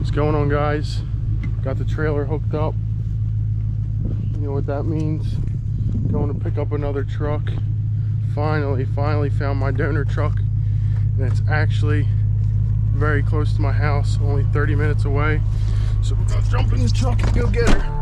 What's going on, guys? Got the trailer hooked up. You know what that means? Going to pick up another truck. Finally found my donor truck, and it's actually very close to my house, only 30 minutes away. So we're gonna jump in the truck and go get her.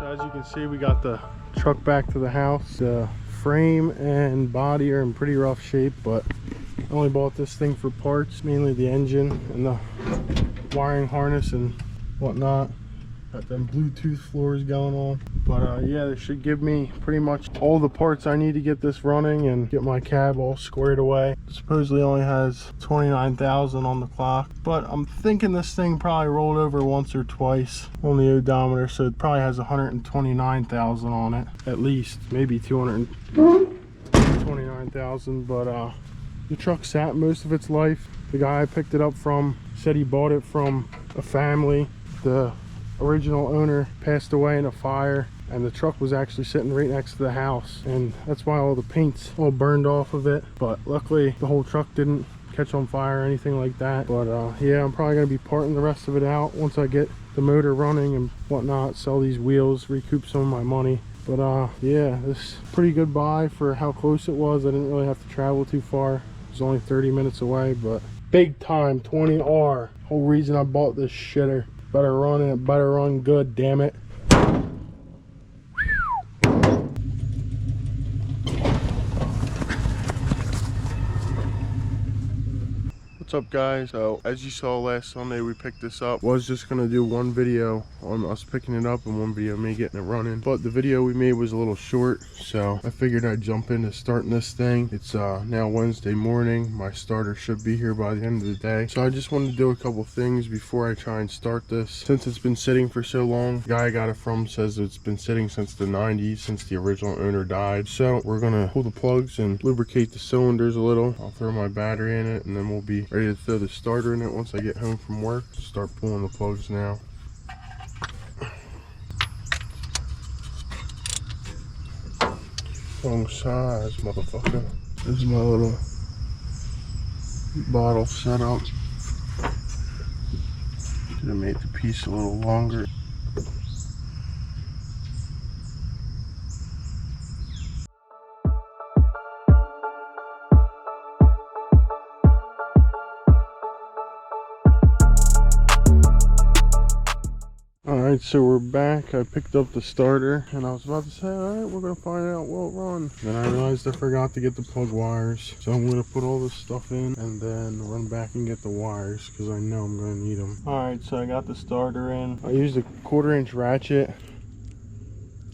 As you can see, we got the truck back to the house. The frame and body are in pretty rough shape, but I only bought this thing for parts, mainly the engine and the wiring harness and whatnot. Got them Bluetooth floors going on, but yeah, they should give me pretty much all the parts I need to get this running and get my cab all squared away. Supposedly only has 29,000 on the clock, but I'm thinking this thing probably rolled over once or twice on the odometer, so it probably has 129,000 on it at least, maybe 229,000. But the truck sat most of its life. The guy I picked it up from said he bought it from a family. The original owner passed away in a fire, and the truck was actually sitting right next to the house, and that's why all the paint's all burned off of it. But luckily the whole truck didn't catch on fire or anything like that. But yeah, I'm probably going to be parting the rest of it out once I get the motor running and whatnot, sell these wheels, recoup some of my money. But yeah, this is a pretty good buy for how close it was. I didn't really have to travel too far. It was only 30 minutes away, but big time 20R. Whole reason I bought this shitter. Better run, and it better run good, damn it. What's up, guys? So as you saw last Sunday, we picked this up. Was just gonna do one video on us picking it up and one video of me getting it running, but the video we made was a little short, so I figured I'd jump into starting this thing. It's now Wednesday morning. My starter should be here by the end of the day, so I just wanted to do a couple things before I try and start this. Since it's been sitting for so long, the guy I got it from says it's been sitting since the 90s, since the original owner died. So we're gonna pull the plugs and lubricate the cylinders a little. I'll throw my battery in it, and then we'll be ready to throw the starter in it once I get home from work. Start pulling the plugs now. Wrong size, motherfucker. This is my little bottle setup. Should have made the piece a little longer. Alright, so we're back. I picked up the starter, and I was about to say, alright, we're going to find out will it run. Then I realized I forgot to get the plug wires. So I'm going to put all this stuff in and then run back and get the wires, because I know I'm going to need them. Alright, so I got the starter in. I used a 1/4-inch ratchet.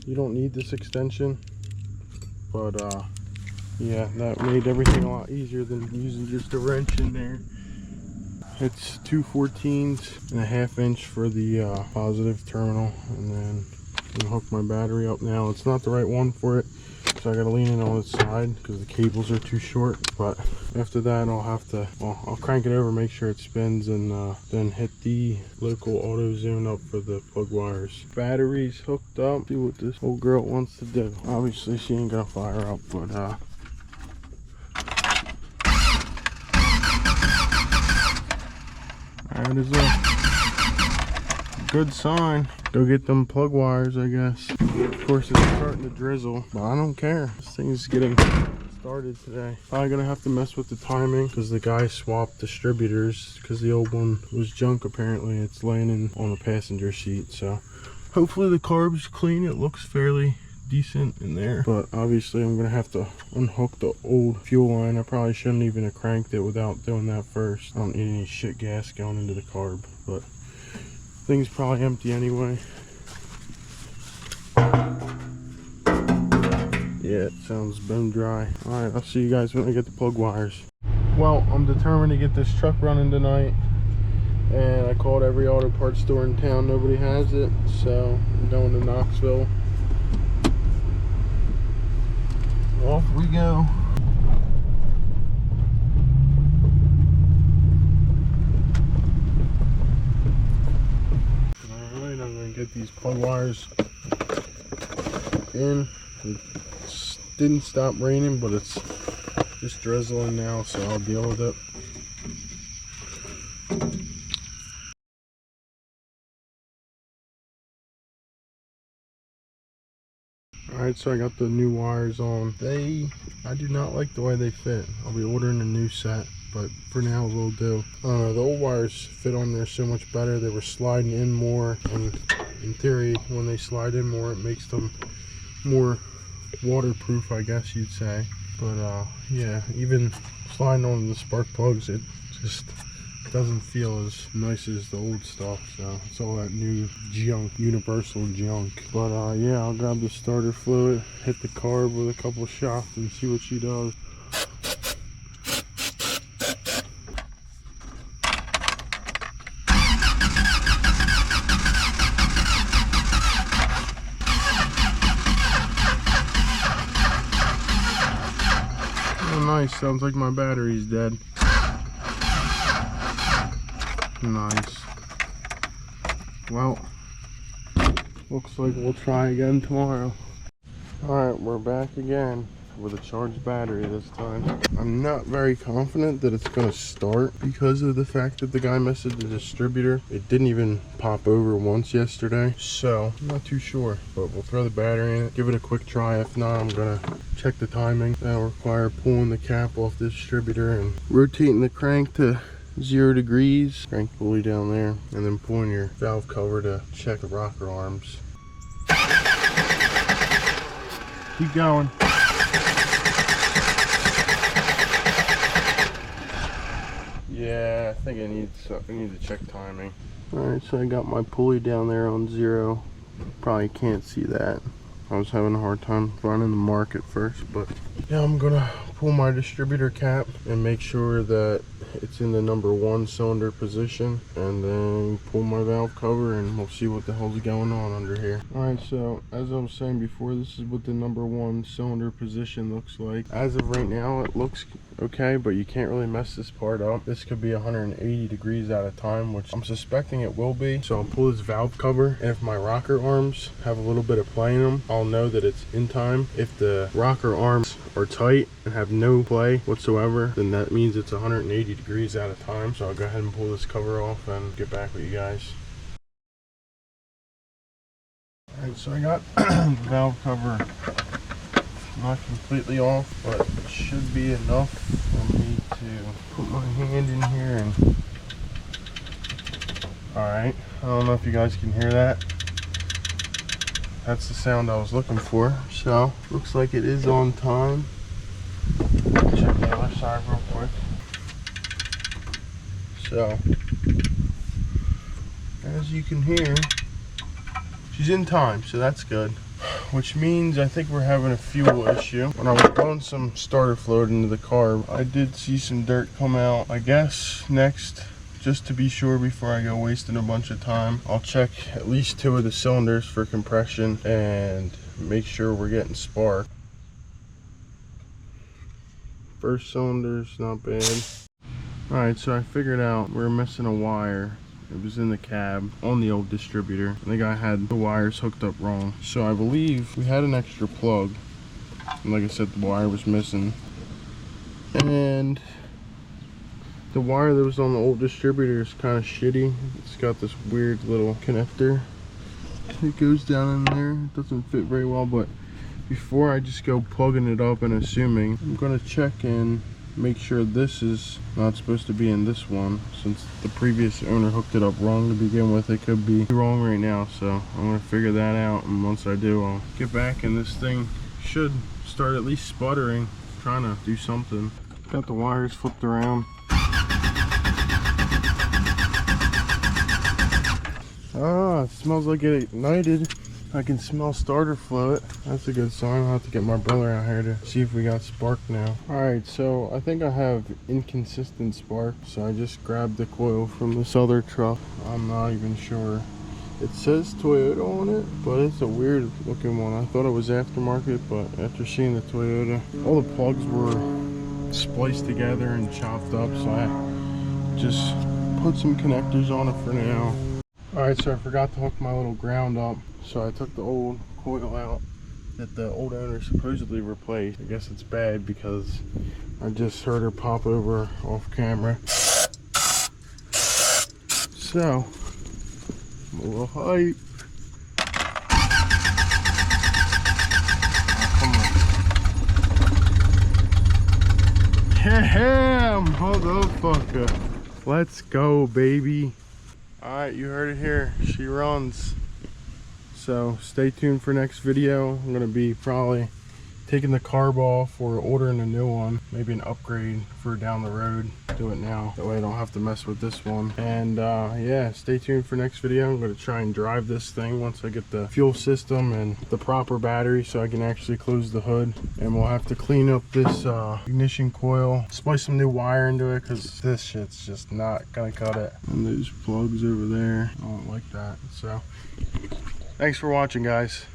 You don't need this extension, but yeah, that made everything a lot easier than using just a wrench in there. It's 2 14s and a 1/2 inch for the positive terminal, and then I'm gonna hook my battery up now. It's not the right one for it, so I gotta lean it on its side because the cables are too short. But after that, I'll have to, well, I'll crank it over, make sure it spins, and then hit the local auto zone up for the plug wires. Battery's hooked up. See what this old girl wants to do. Obviously, she ain't gonna fire up, but that is a good sign. Go get them plug wires, I guess. Of course, it's starting to drizzle, but I don't care. This thing's getting started today. Probably gonna have to mess with the timing because the guy swapped distributors because the old one was junk. Apparently, it's laying on the passenger seat. So hopefully the carb's clean. It looks fairly decent in there, but obviously I'm gonna have to unhook the old fuel line. I probably shouldn't even have cranked it without doing that first. I don't need any shit gas going into the carb, but thing's probably empty anyway. Yeah, it sounds bone dry. All right, I'll see you guys when I get the plug wires. Well, I'm determined to get this truck running tonight, and I called every auto parts store in town. Nobody has it, so I'm going to Knoxville. Off we go. Alright, I'm gonna get these plug wires in. It didn't stop raining, but it's just drizzling now, so I'll deal with it. Alright, so I got the new wires on. I do not like the way they fit. I'll be ordering a new set, but for now they'll do. The old wires fit on there so much better. They were sliding in more, and in theory, when they slide in more, it makes them more waterproof, I guess you'd say. But yeah, even sliding on the spark plugs, it just doesn't feel as nice as the old stuff. So it's all that new junk, universal junk. But yeah, I'll grab the starter fluid, hit the carb with a couple shots, and see what she does. Oh, nice. Sounds like my battery's dead. Nice. Well, looks like we'll try again tomorrow. Alright, we're back again with a charged battery this time. I'm not very confident that it's going to start because of the fact that the guy messed with the distributor. It didn't even pop over once yesterday, so I'm not too sure. But we'll throw the battery in it, give it a quick try. If not, I'm going to check the timing. That'll require pulling the cap off the distributor and rotating the crank to 0 degrees, crank pulley down there, and then pulling your valve cover to check the rocker arms. Keep going. Yeah, I think I need to check timing. Alright, so I got my pulley down there on 0. Probably can't see that. I was having a hard time finding the mark at first, but yeah, I'm gonna pull my distributor cap and make sure that it's in the number 1 cylinder position, and then pull my valve cover, and we'll see what the hell's going on under here. Alright, so as I was saying before, this is what the number 1 cylinder position looks like. As of right now, it looks okay, but you can't really mess this part up. This could be 180 degrees at a time, which I'm suspecting it will be. So I'll pull this valve cover, and if my rocker arms have a little bit of play in them, I'll know that it's in time. If the rocker arms are tight and have no play whatsoever, then that means it's 180 degrees at a time. So I'll go ahead and pull this cover off and get back with you guys. Alright, so I got the valve cover not completely off, but it should be enough for me to put my hand in here and... Alright, I don't know if you guys can hear that. That's the sound I was looking for. So, looks like it is on time. Check the other side real quick. So, as you can hear, she's in time, so that's good. Which means I think we're having a fuel issue. When I was blowing some starter fluid into the carb, I did see some dirt come out, I guess, next just to be sure before I go wasting a bunch of time. I'll check at least 2 of the cylinders for compression and make sure we're getting spark. First cylinder's not bad. Alright, so I figured out we're missing a wire. It was in the cab on the old distributor. I think I had the wires hooked up wrong. So I believe we had an extra plug. And like I said, the wire was missing. And the wire that was on the old distributor is kind of shitty. It's got this weird little connector. It goes down in there. It doesn't fit very well, but before I just go plugging it up and assuming, I'm gonna check and make sure this is not supposed to be in this one, since the previous owner hooked it up wrong to begin with. It could be wrong right now, so I'm gonna figure that out, and once I do, I'll get back and this thing should start at least sputtering, trying to do something. Got the wires flipped around. Ah, it smells like it ignited. I can smell starter fluid. That's a good sign. I'll have to get my brother out here to see if we got spark now. Alright, so I think I have inconsistent spark. So I just grabbed the coil from this other truck. I'm not even sure. It says Toyota on it, but it's a weird looking one. I thought it was aftermarket, but after seeing the Toyota, all the plugs were spliced together and chopped up. So I just put some connectors on it for now. Alright, so I forgot to hook my little ground up. So I took the old coil out that the old owner supposedly replaced. I guess it's bad because I just heard her pop over off camera. So, I'm a little hype. Ham, motherfucker. Let's go, baby. Alright, you heard it here. She runs. So stay tuned for next video. I'm going to be probably taking the carb off or ordering a new one. Maybe an upgrade for down the road. Do it now. That way I don't have to mess with this one. And yeah, stay tuned for next video. I'm going to try and drive this thing once I get the fuel system and the proper battery so I can actually close the hood. And we'll have to clean up this ignition coil. Splice some new wire into it because this shit's just not going to cut it. And those plugs over there, I don't like that. So thanks for watching, guys.